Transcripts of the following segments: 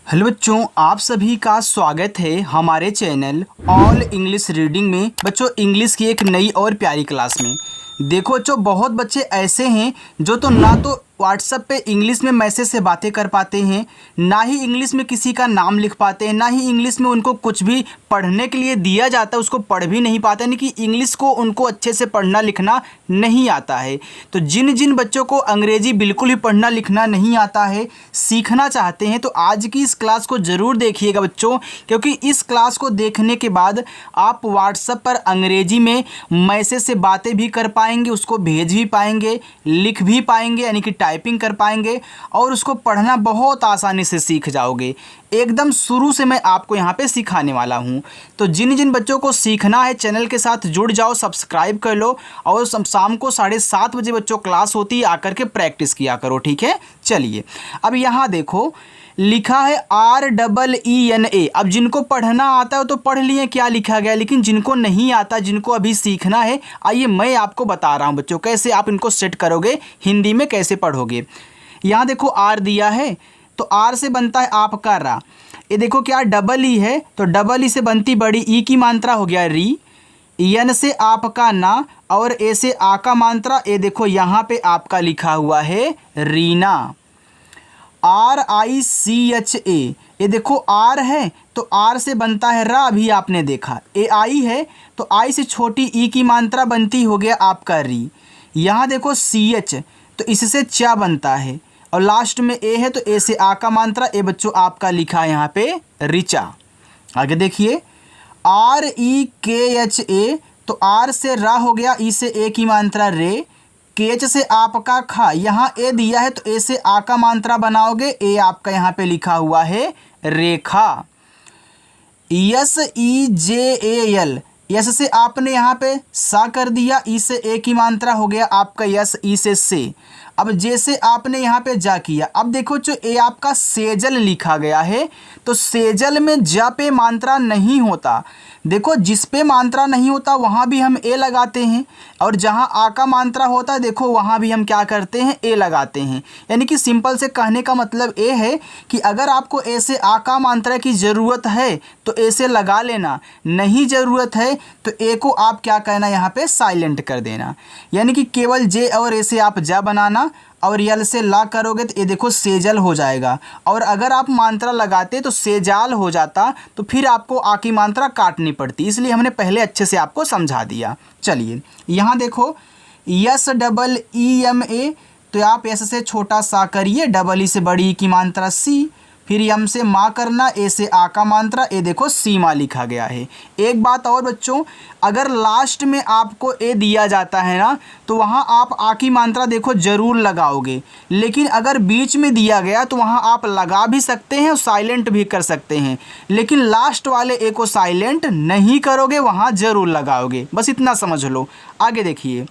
Hello बच्चों, आप सभी का स्वागत है हमारे चैनल ऑल इंग्लिश रीडिंग में। बच्चों, इंग्लिश की एक नई और प्यारी क्लास में देखो बच्चों, बहुत बच्चे ऐसे हैं जो तो ना तो व्हाट्सएप पे इंग्लिश में मैसेज से बातें कर पाते हैं, ना ही इंग्लिश में किसी का नाम लिख पाते हैं, ना ही इंग्लिश में उनको कुछ भी पढ़ने के लिए दिया जाता है उसको पढ़ भी नहीं पाते, यानी कि इंग्लिश को उनको अच्छे से पढ़ना लिखना नहीं आता है। तो जिन जिन बच्चों को अंग्रेजी बिल्कुल ही पढ़ना लिखना नहीं आता है, सीखना चाहते हैं, तो आज की इस क्लास को ज़रूर देखिएगा बच्चों, क्योंकि इस क्लास को देखने के बाद आप व्हाट्सएप पर अंग्रेजी में मैसेज से बातें भी कर पाएंगे, उसको भेज भी पाएंगे, लिख भी पाएंगे, यानी कि टाइपिंग कर पाएंगे और उसको पढ़ना बहुत आसानी से सीख जाओगे। एकदम शुरू से मैं आपको यहाँ पे सिखाने वाला हूँ। तो जिन जिन बच्चों को सीखना है चैनल के साथ जुड़ जाओ, सब्सक्राइब कर लो और शाम को 7:30 बजे बच्चों क्लास होती है, आकर के प्रैक्टिस किया करो, ठीक है। चलिए, अब यहाँ देखो लिखा है REENA। अब जिनको पढ़ना आता है तो पढ़ लिए क्या लिखा गया, लेकिन जिनको नहीं आता, जिनको अभी सीखना है, आइए मैं आपको बता रहा हूँ बच्चों कैसे आप इनको सेट करोगे, हिंदी में कैसे पढ़ोगे। यहाँ देखो R दिया है, तो R से बनता है आपका रा। ये देखो क्या डबल ई है, तो डबल ई से बनती बड़ी ई की मात्रा हो गया री, एन से आपका ना और ए से आ का मात्रा, ये देखो यहाँ पे आपका लिखा हुआ है रीना। RICHA, ये देखो R है तो R से बनता है रा, अभी आपने देखा। AI है तो I से छोटी ई की मात्रा बनती हो गया आपका री। यहाँ देखो CH, तो इससे चा बनता है और लास्ट में A है तो A से आ का मात्रा, ए बच्चों आपका लिखा है यहाँ पे रिचा। आगे देखिए REKHA, तो R से रा हो गया, ई से ए की मात्रा रे, केच से आपका खा, यहाँ ए दिया है तो ए से आ का मात्रा बनाओगे, ए आपका यहाँ पे लिखा हुआ है रेखा। SEJAL, यस से आपने यहाँ पे सा कर दिया, ई से ए की मात्रा हो गया आपका यस, ई से। अब जैसे आपने यहाँ पे जा किया, अब देखो जो ए आपका सेजल लिखा गया है, तो सेजल में जा पे मात्रा नहीं होता। देखो जिस पे मात्रा नहीं होता वहाँ भी हम ए लगाते हैं, और जहाँ आ का मात्रा होता है देखो वहाँ भी हम क्या करते हैं, ए लगाते हैं। यानी कि सिंपल से कहने का मतलब ए है कि अगर आपको ए से आ का मात्रा की ज़रूरत है तो ए से लगा लेना, नहीं ज़रूरत है तो ए को आप क्या करना, यहाँ पे साइलेंट कर देना। यानी कि केवल जे और ए से आप जा बनाना और यल से ला करोगे तो ये देखो सेजल हो जाएगा, और अगर आप मात्रा लगाते तो सेजाल हो जाता, तो फिर आपको आ की मात्रा काटनी पड़ती, इसलिए हमने पहले अच्छे से आपको समझा दिया। चलिए यहाँ देखो SEEMA, तो आप एस से छोटा सा करिए, डबल ई से बड़ी की मात्रा सी, फिर यम से माँ करना, ए से आ का मात्रा, ए देखो सीमा लिखा गया है। एक बात और बच्चों, अगर लास्ट में आपको ए दिया जाता है ना, तो वहाँ आप आ की मात्रा देखो ज़रूर लगाओगे, लेकिन अगर बीच में दिया गया तो वहाँ आप लगा भी सकते हैं और साइलेंट भी कर सकते हैं, लेकिन लास्ट वाले ए को साइलेंट नहीं करोगे, वहाँ ज़रूर लगाओगे, बस इतना समझ लो। आगे देखिए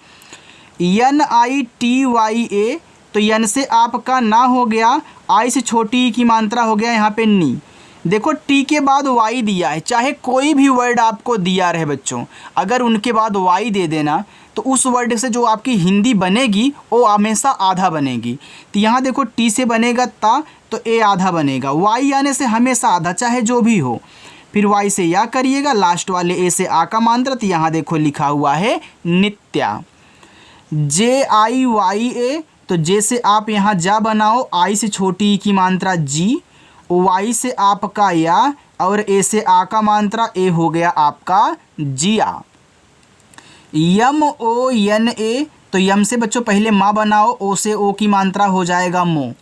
NITYA, तो यन से आपका ना हो गया, आई से छोटी की मात्रा हो गया यहाँ पे नी। देखो टी के बाद वाई दिया है, चाहे कोई भी वर्ड आपको दिया रहे बच्चों, अगर उनके बाद वाई दे देना तो उस वर्ड से जो आपकी हिंदी बनेगी वो हमेशा आधा बनेगी। तो यहाँ देखो टी से बनेगा ता, तो ए आधा बनेगा, वाई आने से हमेशा आधा, चाहे जो भी हो। फिर वाई से या करिएगा, लास्ट वाले ए से आ का मात्रा, तो यहाँ देखो लिखा हुआ है नित्या। JIYA, तो जैसे आप यहाँ जा बनाओ, आई से छोटी की मात्रा जी, वाई से आपका या और ए से आ का मात्रा, ए हो गया आपका जिया। MONA, तो यम से बच्चों पहले माँ बनाओ, ओ से ओ की मात्रा हो जाएगा मो,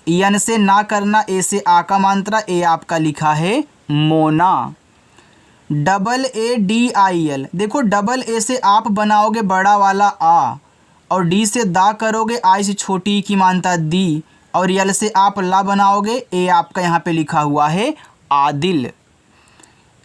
यन से ना करना, ए से आ का मात्रा, ए आपका लिखा है मोना। ADIL, देखो डबल ए से आप बनाओगे बड़ा वाला आ, और डी से दा करोगे, आई से छोटी की मात्रा दी, और यल से आप ला बनाओगे, ए आपका यहाँ पे लिखा हुआ है आदिल।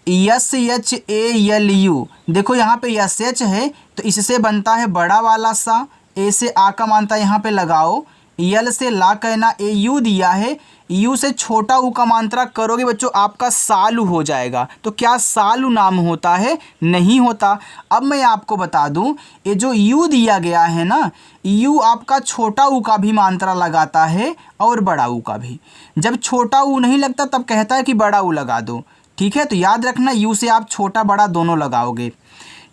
SHALU, देखो यहाँ पे SH है तो इससे बनता है बड़ा वाला सा, ए से आ का मात्रा यहाँ पे लगाओ, यल से ला कहना, ए यू दिया है, यू से छोटा ऊ का मात्रा करोगे बच्चों आपका सालू हो जाएगा। तो क्या सालू नाम होता है? नहीं होता। अब मैं आपको बता दूं, ये जो यू दिया गया है ना, यू आपका छोटा ऊ का भी मात्रा लगाता है और बड़ा ऊ का भी। जब छोटा ऊ नहीं लगता तब कहता है कि बड़ा ऊ लगा दो। ठीक है, तो याद रखना यू से आप छोटा बड़ा दोनों लगाओगे।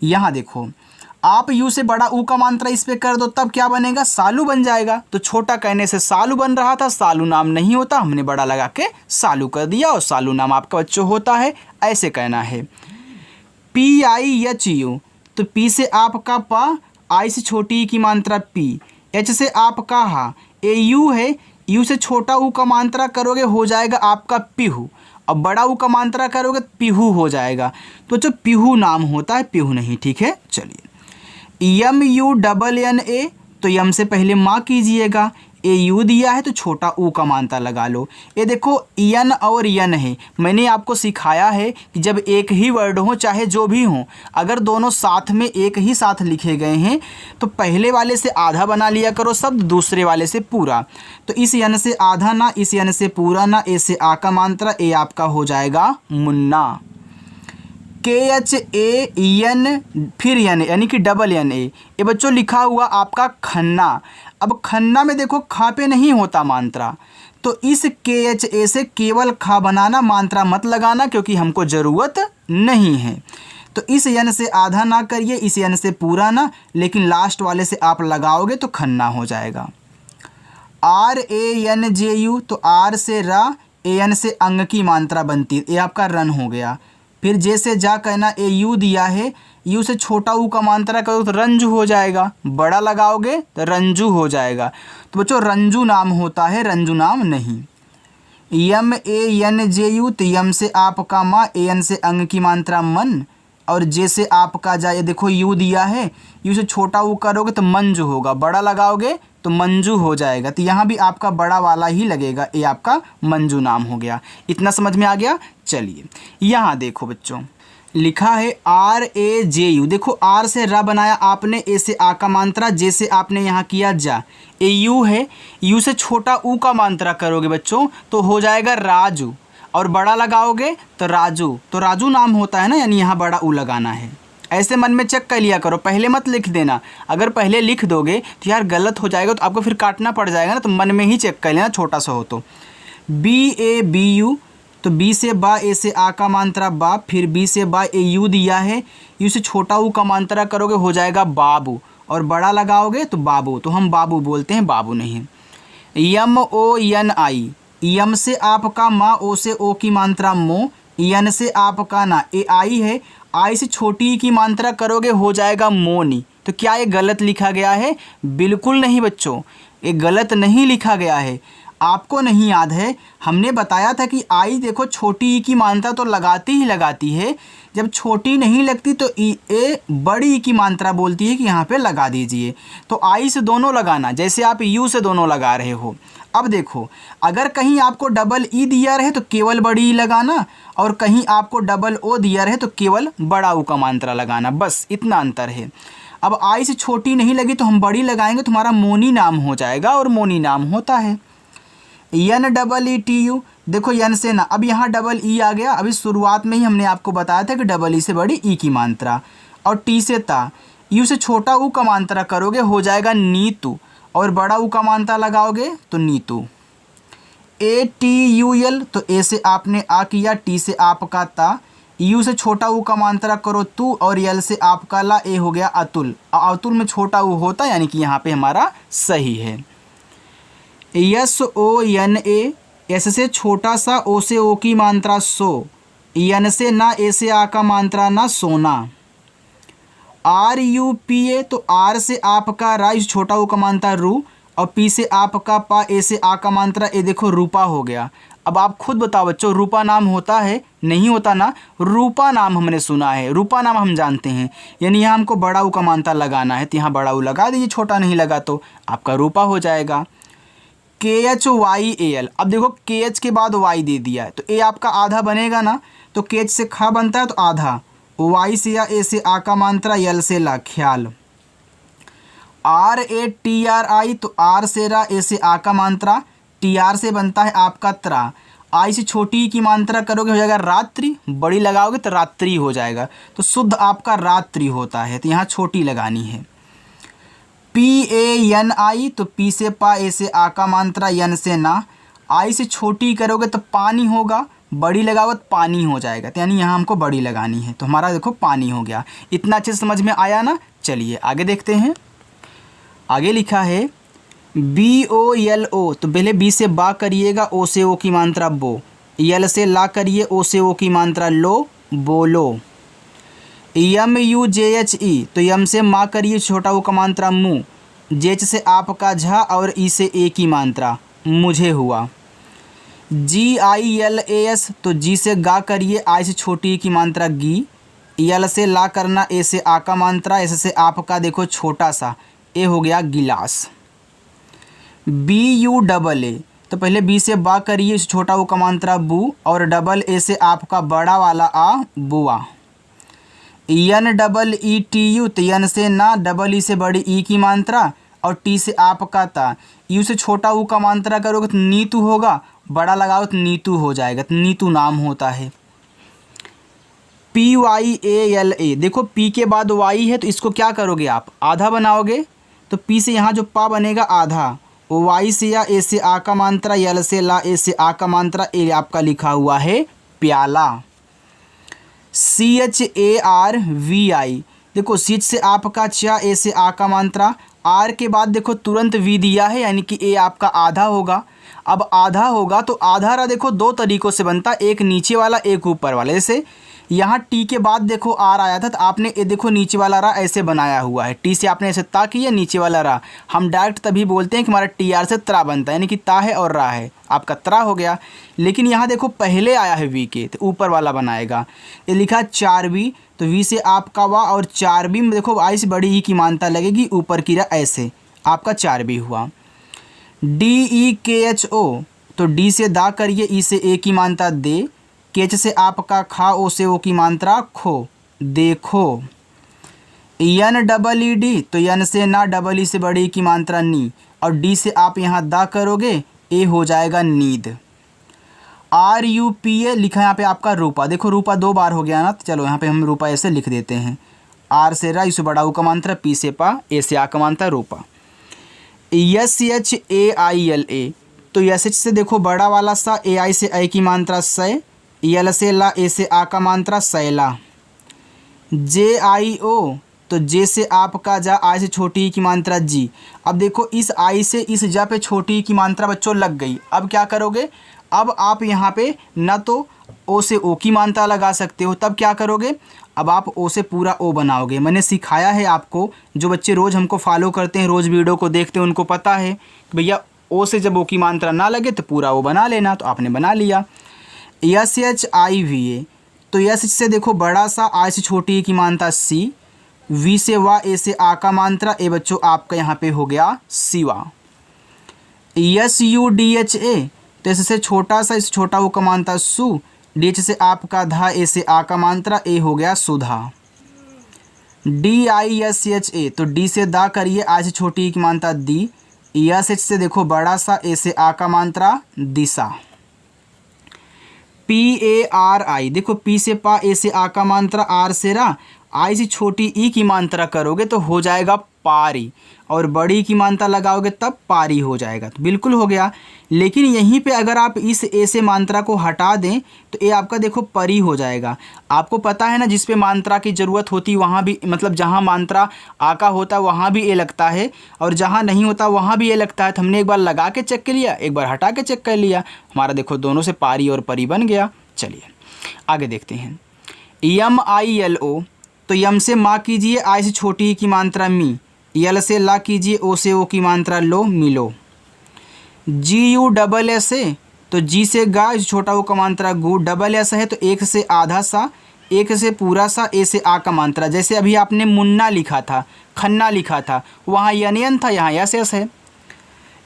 यहाँ देखो, आप यू से बड़ा ऊ का मात्रा इस पे कर दो तब क्या बनेगा? सालू बन जाएगा। तो छोटा कहने से सालू बन रहा था, सालू नाम नहीं होता, हमने बड़ा लगा के सालू कर दिया और सालू नाम आपका बच्चों होता है। ऐसे कहना है। PIHU, तो पी से आपका पा, आई से छोटी ई की मात्रा पी, एच से आपका हा, AU है, यू से छोटा ऊ का मात्रा करोगे हो जाएगा आपका पिहू, अब बड़ा ऊ का मात्रा करोगे पिहू हो जाएगा। तो जो पिहू नाम होता है, पिहू नहीं। ठीक है, चलिए। MUNNA, तो यम से पहले माँ कीजिएगा, AU दिया है तो छोटा ऊ का मात्रा लगा लो। ये देखो यन और यन है, मैंने आपको सिखाया है कि जब एक ही वर्ड हो चाहे जो भी हो, अगर दोनों साथ में एक ही साथ लिखे गए हैं तो पहले वाले से आधा बना लिया करो शब्द, दूसरे वाले से पूरा। तो इस यन से आधा ना, इस यन से पूरा ना, ए से आ का मात्रा, ए आपका हो जाएगा मुन्ना। KHAN फिर यन यानी कि डबल NA, ये बच्चों लिखा हुआ आपका खन्ना। अब खन्ना में देखो खा पे नहीं होता मात्रा, तो इस KHA से केवल खा बनाना, मात्रा मत लगाना क्योंकि हमको ज़रूरत नहीं है। तो इस यन से आधा ना करिए, इस यन से पूरा ना, लेकिन लास्ट वाले से आप लगाओगे तो खन्ना हो जाएगा। RANJU, तो आर से रा, AN से अंग की मात्रा बनती है, ये आपका रन हो गया। फिर जे से जा कहना, AU दिया है, यू से छोटा ऊ का मात्रा करो तो रंजू हो जाएगा, बड़ा लगाओगे तो रंजू हो जाएगा। तो बच्चों रंजू नाम होता है, रंजू नाम नहीं। MANJU, तो यम से आपका माँ, AN से अंग की मात्रा मन, और जे से आपका जा, ये देखो यू दिया है, यू से छोटा ऊ करोगे तो मंजू होगा, बड़ा लगाओगे तो मंजू हो जाएगा। तो यहाँ भी आपका बड़ा वाला ही लगेगा, ये आपका मंजू नाम हो गया। इतना समझ में आ गया? चलिए यहाँ देखो बच्चों, लिखा है RAJU, देखो आर से रा बनाया आपने, ए से आ का मात्रा, जे से आपने यहाँ किया जा, AU है, यू से छोटा ऊ का मात्रा करोगे बच्चों तो हो जाएगा राजू, और बड़ा लगाओगे तो राजू, तो राजू नाम होता है ना, यानी यहाँ बड़ा ऊ लगाना है। ऐसे मन में चेक कर लिया करो, पहले मत लिख देना, अगर पहले लिख दोगे तो यार गलत हो जाएगा, तो आपको फिर काटना पड़ जाएगा ना, तो मन में ही चेक कर लेना, छोटा सा हो तो। BABU, तो बी से बा, ए से आ का मात्रा बा, फिर बी से बा, AU दिया है, यू से छोटा ऊ का मात्रा करोगे हो जाएगा बाबू, और बड़ा लगाओगे तो बाबू, तो हम बाबू बोलते हैं, बाबू नहीं। MONI, यम से आपका माँ, ओ से ओ की मात्रा मो, यन से आपका ना, AI है, आई से छोटी की मात्रा करोगे हो जाएगा मोनी। तो क्या ये गलत लिखा गया है? बिल्कुल नहीं बच्चों, ये गलत नहीं लिखा गया है। आपको नहीं याद है, हमने बताया था कि आई देखो छोटी ई की मात्रा तो लगाती ही लगाती है, जब छोटी नहीं लगती तो ए बड़ी ई की मात्रा बोलती है कि यहाँ पे लगा दीजिए। तो आई से दोनों लगाना, जैसे आप यू से दोनों लगा रहे हो। अब देखो, अगर कहीं आपको डबल ई दिया रहे तो केवल बड़ी ई लगाना, और कहीं आपको डबल ओ दिया रहे तो केवल बड़ा ऊ का मात्रा लगाना, बस इतना अंतर है। अब आई से छोटी नहीं लगी तो हम बड़ी लगाएंगे तो हमारा मोनी नाम हो जाएगा, और मोनी नाम होता है। NEETU, देखो यन से ना, अब यहाँ डबल ई आ गया, अभी शुरुआत में ही हमने आपको बताया था कि डबल ई से बड़ी ई की मात्रा, और टी से ता, यू से छोटा ऊ का मात्रा करोगे हो जाएगा नीतू, और बड़ा ऊ का मात्रा लगाओगे तो नीतू। ATUL, तो ए से आपने आ किया, टी से आपका ता, यू से छोटा ऊ का मात्रा करो तू, और यल से आपका ला, ए हो गया अतुल। अतुल में छोटा ऊ होता यानी कि यहाँ पे हमारा सही है। SONA, एस से छोटा सा, ओ से ओ की मात्रा सो, यन से ना, ए से आ का मात्रा ना, सोना। RUPA, तो आर से आपका रा, इस छोटा ऊ का मात्रा रू, और पी से आपका पा, ए से आ का मात्रा, ए देखो रूपा हो गया। अब आप खुद बताओ बच्चों, रूपा नाम होता है? नहीं होता ना, रूपा नाम हमने सुना है, रूपा नाम हम जानते हैं, यानी यहाँ हमको बड़ा ऊ का मात्रा लगाना है, तो यहाँ बड़ा ऊ लगा दीजिए, छोटा नहीं लगा तो आपका रूपा हो जाएगा। KHYAL, अब देखो KH के बाद Y दे दिया है, तो ए आपका आधा बनेगा ना, तो KH से खा बनता है तो आधा, Y से या ए से आ का मात्रा, यल से ला ख्याल। RATRI, तो आर से रा, ए से आ का मात्रा, टी आर से बनता है आपका त्रा, आई से छोटी की मात्रा करोगे हो जाएगा रात्रि, बड़ी लगाओगे तो रात्रि हो जाएगा, तो शुद्ध आपका रात्रि होता है, तो यहाँ छोटी लगानी है। पी ए एन आई, तो पी से पा, ए से आ का मात्रा, यन से ना, आई से छोटी करोगे तो पानी होगा, बड़ी लगाओगे तो पानी हो जाएगा, तो यानी यहाँ हमको बड़ी लगानी है, तो हमारा देखो पानी हो गया। इतना अच्छे से समझ में आया ना। चलिए आगे देखते हैं। आगे लिखा है बी ओ एल ओ, तो पहले बी से बा करिएगा, ओ से ओ की मात्रा बो, यल से ला करिए, ओ से ओ की मात्रा लो, बोलो। यम यू जे एच ई, तो यम से माँ करिए, छोटा ओ का मात्रा मुँह, जेच से आपका झा और ई से ए की मात्रा मुझे हुआ। जी आई एल ए एस, तो जी से गा करिए, आई से छोटी की मात्रा गी, यल से ला करना, ए से आ का मात्रा, एस से आपका देखो छोटा सा, ए हो गया गिलास। बी यू डबल ए, तो पहले बी से बा करिए, छोटा वो का मात्रा बू, और डबल ए से आपका बड़ा वाला आ, बुआ। यन डबल ई टी यू, तो यन से ना, डबल ई से बड़ी ई की मात्रा, और टी से आपका ता, यू से छोटा ऊ का मात्रा करोगे तो नीतू होगा, बड़ा लगाओ तो नीतू हो जाएगा, तो नीतू नाम होता है। P Y A L A, देखो पी के बाद वाई है, तो इसको क्या करोगे आप, आधा बनाओगे, तो पी से यहाँ जो पा बनेगा आधा, वाई से या ए से आ का मात्रा, यल से ला, ए से आ का मात्रा, ए आपका लिखा हुआ है प्याला। C H A R V I, देखो सी एच से आपका चा, ए से आ का मात्रा, आर के बाद देखो तुरंत वी दिया है, यानी कि ए आपका आधा होगा। अब आधा होगा तो आधा रा देखो दो तरीक़ों से बनता, एक नीचे वाला एक ऊपर वाला। जैसे यहाँ टी के बाद देखो आर आया था, तो आपने ये देखो नीचे वाला रा ऐसे बनाया हुआ है, टी से आपने ऐसे ता किया, नीचे वाला रा। हम डायरेक्ट तभी बोलते हैं कि हमारा टी आर से त्रा बनता है, यानी कि ता है और रा है, आपका त्रा हो गया। लेकिन यहाँ देखो पहले आया है वी के, तो ऊपर वाला बनाएगा। ये लिखा 4V, तो वी से आपका वा, और 4B में देखो आई से बड़ी ई की मात्रा लगेगी, ऊपर की रा ऐसे, आपका 4B हुआ। डी ई के एच ओ, तो डी से दा करिए, ई से ए की मात्रा दे, केच से आपका खा, ओ से ओ की मात्रा खो, देखो। यन डबल ई डी, तो यन से ना, डबल ई से बड़ी की मात्रा नी, और डी से आप यहाँ दा करोगे, ए हो जाएगा नींद। आर यू पी ए लिखा है यहाँ पे आपका रूपा, देखो रूपा दो बार हो गया ना, तो चलो यहाँ पे हम रूपा ऐसे लिख देते हैं, आर से रा, इसे बड़ा ऊ का मात्रा, पी से पा, ए से आ का मात्रा Rupa. S H A I L A, तो एस एच से देखो बड़ा वाला सा, ए आई से आई की मात्रा सय, यल से ला, ए से आ का मात्रा सैला। जे आई ओ, तो जे से आपका जा, आई से छोटी की मात्रा जी। अब देखो इस आई से इस जा पे छोटी की मात्रा बच्चों लग गई, अब क्या करोगे, अब आप यहाँ पे न तो ओ से ओ की मात्रा लगा सकते हो, तब क्या करोगे, अब आप ओ से पूरा ओ बनाओगे। मैंने सिखाया है आपको, जो बच्चे रोज़ हमको फॉलो करते हैं, रोज़ वीडियो को देखते हैं, उनको पता है कि भैया ओ से जब ओ की मात्रा ना लगे तो पूरा ओ बना लेना, तो आपने बना लिया। S H I V A, तो एस से देखो बड़ा सा, आई से छोटी की मात्रा सी, वी से वा, ए से आ का मात्रा, ए बच्चों आपका यहाँ पे हो गया सिवा। S U D H A, तो इससे छोटा सा, इस छोटा वो का मात्रा सु, डी एच से आपका धा, ए से आ का मात्रा, ए हो गया Sudha. D I S H A, तो डी से दा करिए, आई से छोटी की मात्रा दी, एस एच से देखो बड़ा सा, ए से आ का मात्रा दिशा। पी ए आर आई, देखो पी से पा, ए से आ का मात्रा, आर से रा, आई से छोटी ई की मात्रा करोगे तो हो जाएगा पारी, और बड़ी की मात्रा लगाओगे तब पारी हो जाएगा, तो बिल्कुल हो गया। लेकिन यहीं पे अगर आप इस ए से मात्रा को हटा दें तो ये आपका देखो परी हो जाएगा। आपको पता है ना, जिस पे मात्रा की ज़रूरत होती वहाँ भी, मतलब जहाँ मात्रा आ का होता है वहाँ भी ए लगता है, और जहाँ नहीं होता वहाँ भी ए लगता है। तो हमने एक बार लगा के चेक कर लिया, एक बार हटा के चेक कर लिया, हमारा देखो दोनों से पारी और परी बन गया। चलिए आगे देखते हैं। यम आई एल ओ, तो यम से माँ कीजिए, आई से छोटी की मात्रा मी, यल से ला कीजिए, ओ से ओ की मात्रा लो, मिलो। जी यू डबल एस है, तो जी से गा, छोटा ओ का मात्रा गु, डबल एस है तो एक से आधा सा, एक से पूरा सा, ए से आ का मात्रा। जैसे अभी आपने मुन्ना लिखा था, खन्ना लिखा था, वहाँ यन था, यहाँ यस एस है।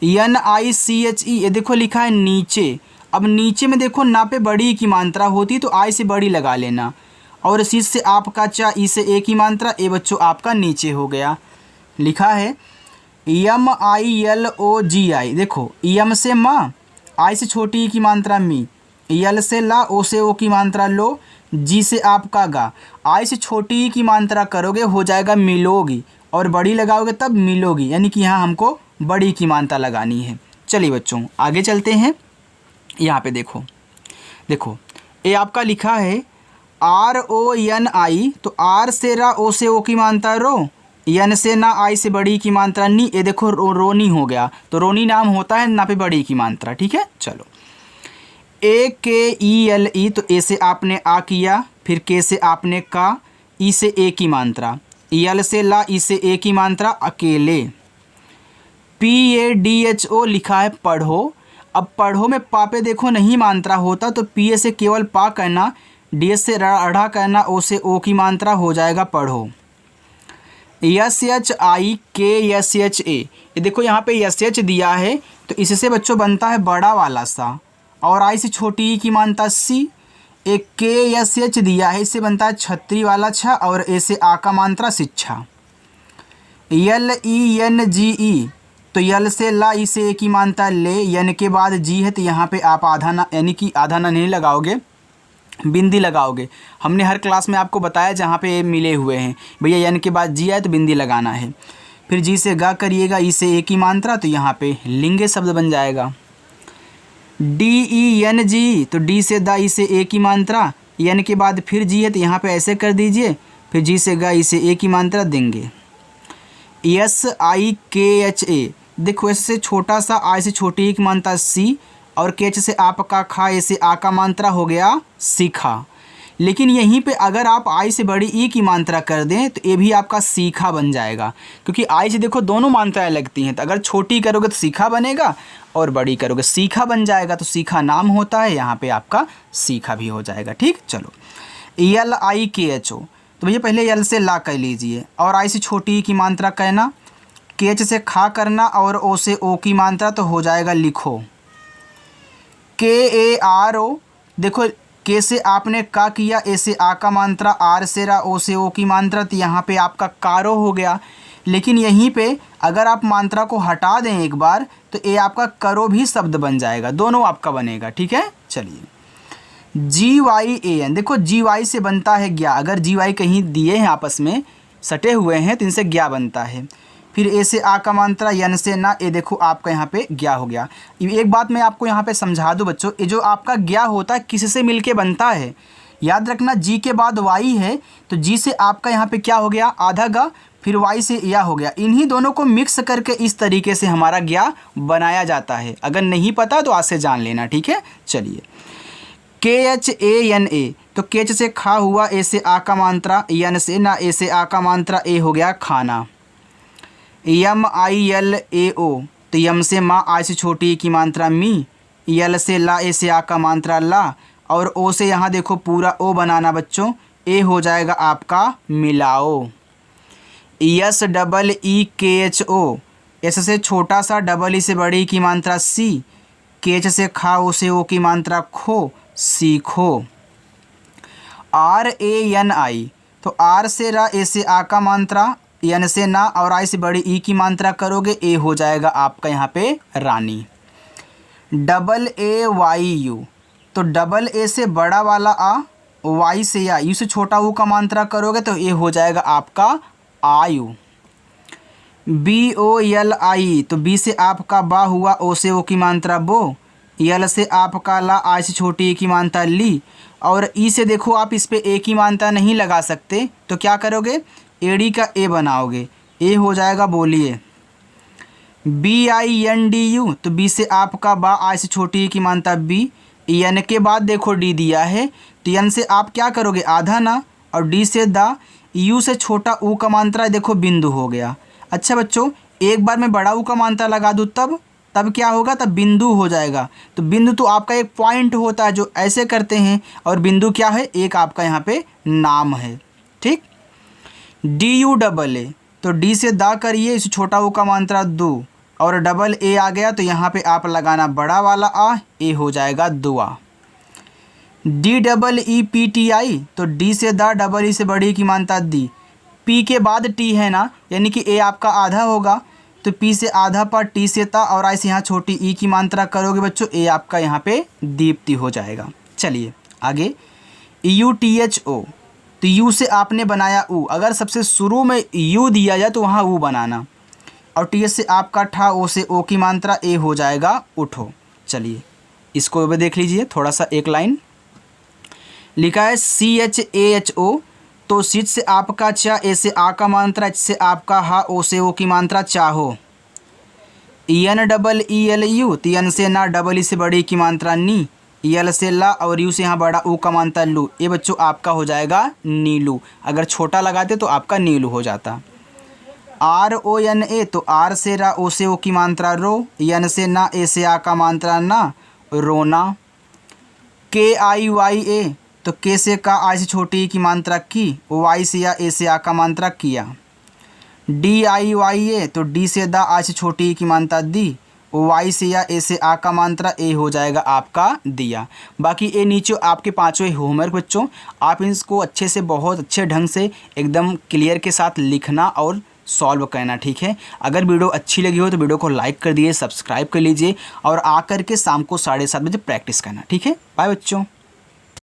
यन आई सी एच ई, ये देखो लिखा है नीचे। अब नीचे में देखो ना पे बड़ी की मात्रा होती तो आई से बड़ी लगा लेना, और सी से आपका चा, ई से ए की मात्रा, ए बच्चों आपका नीचे हो गया। लिखा है यम आई एल ओ जी आई, देखो यम से माँ, आई से छोटी ई की मात्रा मी, यल से ला, ओ से ओ की मात्रा लो, जी से आपका गा। आई से छोटी ई की मात्रा करोगे हो जाएगा मिलोगी, और बड़ी लगाओगे तब मिलोगी, यानी कि यहाँ हमको बड़ी की मात्रा लगानी है। चलिए बच्चों आगे चलते हैं। यहाँ पे देखो ये आपका लिखा है RONI, तो आर से रा, ओ से ओ की मात्रा रो, यन से ना, आई से बड़ी की मात्रा नी। ये देखो रोनी हो गया, तो रोनी नाम होता है ना पे बड़ी की मात्रा। ठीक है, चलो AKELE, तो ए से आपने आ किया, फिर के से आपने का, ई से ए की मात्रा, यल से ला, ई से ए की मात्रा अकेले। PADHO लिखा है पढ़ो। अब पढ़ो में पा पे देखो नहीं मात्रा होता, तो PA से केवल पा कहना, DS से अढ़ा कहना, ओ से ओ की मात्रा हो जाएगा पढ़ो। SHIKSHA, ये देखो यहाँ पे SH दिया है, तो इससे बच्चों बनता है बड़ा वाला सा, और आई से छोटी ई की मात्रा सी। एक KSH दिया है, इससे बनता है छतरी वाला छा, और ए से आ का मात्रा शिक्षा। LENGE, तो यल से ला, ई से ए की मात्रा ले, यन के बाद जी है, तो यहाँ पे आप आधा ना, यानी कि आधा ना नहीं लगाओगे, बिंदी लगाओगे। हमने हर क्लास में आपको बताया जहाँ पे मिले हुए हैं भैया, यन के बाद जी आए तो बिंदी लगाना है। फिर जी से गा करिएगा, ई से ए की मात्रा, तो यहाँ पे लिंगे शब्द बन जाएगा। DENG, तो डी से दा, ई से ए की मात्रा, यन के बाद फिर जी है, तो यहाँ पे ऐसे कर दीजिए, फिर जी से गा, ई से ए की मात्रा देंगे। SIKHA, देखो इससे छोटा सा, आई से छोटी की मात्रा सी, और केच से आपका खा, ऐसे आ का मात्रा हो गया सीखा। लेकिन यहीं पे अगर आप आई से बड़ी ई की मात्रा कर दें तो ये भी आपका सीखा बन जाएगा, क्योंकि आई से देखो दोनों मात्राएं लगती हैं। तो अगर छोटी करोगे तो सीखा बनेगा, और बड़ी करोगे सीखा बन जाएगा, तो सीखा नाम होता है, यहाँ पे आपका सीखा भी हो जाएगा। ठीक, चलो LIKHO, तो भैया पहले यल से ला कर लीजिए, और आई से छोटी ई की मात्रा कहना, केच से खा करना, और ओ से ओ की मात्रा, तो हो जाएगा लिखो। KARO, देखो के से आपने का किया, ए से आ का मात्रा, आर से रा, ओ से ओ की मात्रा, तो यहाँ पे आपका कारो हो गया। लेकिन यहीं पे अगर आप मात्रा को हटा दें एक बार, तो ये आपका करो भी शब्द बन जाएगा, दोनों आपका बनेगा। ठीक है, चलिए GYAN, देखो GY से बनता है ज्ञा, अगर GY कहीं दिए हैं आपस में सटे हुए हैं तो इनसे ज्ञा बनता है। फिर ए से आ का मात्रा, यन से ना, ये देखो आपका यहाँ पे ज्ञा हो गया। एक बात मैं आपको यहाँ पे समझा दूँ बच्चों, ये जो आपका ज्ञा होता है किससे मिलके बनता है, याद रखना जी के बाद वाई है, तो जी से आपका यहाँ पे क्या हो गया आधा गा, फिर वाई से या हो गया। इन्हीं दोनों को मिक्स करके इस तरीके से हमारा ज्ञा बनाया जाता है। अगर नहीं पता तो आज से जान लेना। ठीक है, चलिए KHANA, तो केच से खा हुआ, ए से आ का मात्रा, यन से ना, ए से आ का मात्रा, ए हो गया खाना। MILAO, तो यम से माँ, आई से छोटी की मात्रा मी, यल से ला, ए से आ का मात्रा ला, और ओ से यहाँ देखो पूरा ओ बनाना बच्चों, ए हो जाएगा आपका मिलाओ। SEEKHO, एस से छोटा सा, डबल ई से बड़ी की मात्रा सी, केच से खा, ओ से ओ की मात्रा खो, सीखो। RANI, तो आर से रा, ए से आ का मात्रा, यन से ना, और आई से बड़ी ई की मात्रा करोगे, ए हो जाएगा आपका यहाँ पे रानी। AAYU, तो डबल ए से बड़ा वाला आ, वाई से या, यू से छोटा ऊ का मात्रा करोगे तो ए हो जाएगा आपका आयु। BOLI, तो बी से आपका बा हुआ, ओ से ओ की मात्रा बो, यल से आपका ला, आई से छोटी ए की मात्रा ली, और ई से देखो आप इस पे ए की मात्रा नहीं लगा सकते, तो क्या करोगे एडी का ए बनाओगे, ए हो जाएगा बोलिए। BINDU, तो बी से आपका बा, आई से छोटी की मात्रा बी, यन के बाद देखो डी दिया है, तो यन से आप क्या करोगे आधा ना, और डी से दा, यू से छोटा ऊ का मात्रा देखो बिंदु हो गया। अच्छा बच्चों, एक बार मैं बड़ा ऊ का मात्रा लगा दूँ तब क्या होगा, तब बिंदु हो जाएगा। तो बिंदु तो आपका एक पॉइंट होता है जो ऐसे करते हैं, और बिंदु क्या है, एक आपका यहाँ पे नाम है। ठीक। DUAA, तो डी से दा करिए, इस छोटा ऊ का मात्रा दो, और डबल ए आ गया, तो यहाँ पे आप लगाना बड़ा वाला आ, ए हो जाएगा दुआ। DEEPTI, तो डी से दा, डबल ई से बड़ी की मात्रा दी, पी के बाद टी है ना, यानी कि ए आपका आधा होगा, तो पी से आधा पर, टी से ता और आई से यहाँ छोटी ई की मात्रा करोगे बच्चों, ए आपका यहाँ पे दीप्ति हो जाएगा। चलिए आगे, UTHO, तो यू से आपने बनाया ऊ, अगर सबसे शुरू में यू दिया जाए तो वहाँ ऊ बनाना, और टी से आपका ठा, ओ से ओ की मात्रा, ए हो जाएगा उठो। चलिए इसको भी देख लीजिए थोड़ा सा, एक लाइन लिखा है CHAHO, तो सिच से आपका चा, ए से आ का मात्रा, एच से आपका हा, ओ से ओ की मात्रा चाहो। ENEELU, तो एन से ना, डबल ई से बड़ी की मात्रा नी, यल से ला, और यू से यहाँ बड़ा ऊ का मात्रा लू, ये बच्चों आपका हो जाएगा नीलू। अगर छोटा लगाते तो आपका नीलू हो जाता। RONA, तो आर से रा, ओ से ओ की मात्रा रो, यन से ना, ए से आ का मात्रा ना, रोना। KIYA, तो के से का, आई से छोटी की मात्रा की, वाई से या, ए से आ का मात्रा किया। DIYA, तो डी से दा, आई से छोटी की मात्रा दी, वाई से या, ए से आ का मात्रा, ए हो जाएगा आपका दिया। बाकी ये नीचे आपके पांचों होमवर्क बच्चों, आप इसको अच्छे से, बहुत अच्छे ढंग से एकदम क्लियर के साथ लिखना और सॉल्व करना, ठीक है। अगर वीडियो अच्छी लगी हो तो वीडियो को लाइक कर दिए, सब्सक्राइब कर लीजिए, और आकर के शाम को 7:30 बजे प्रैक्टिस करना, ठीक है। बाय बच्चों।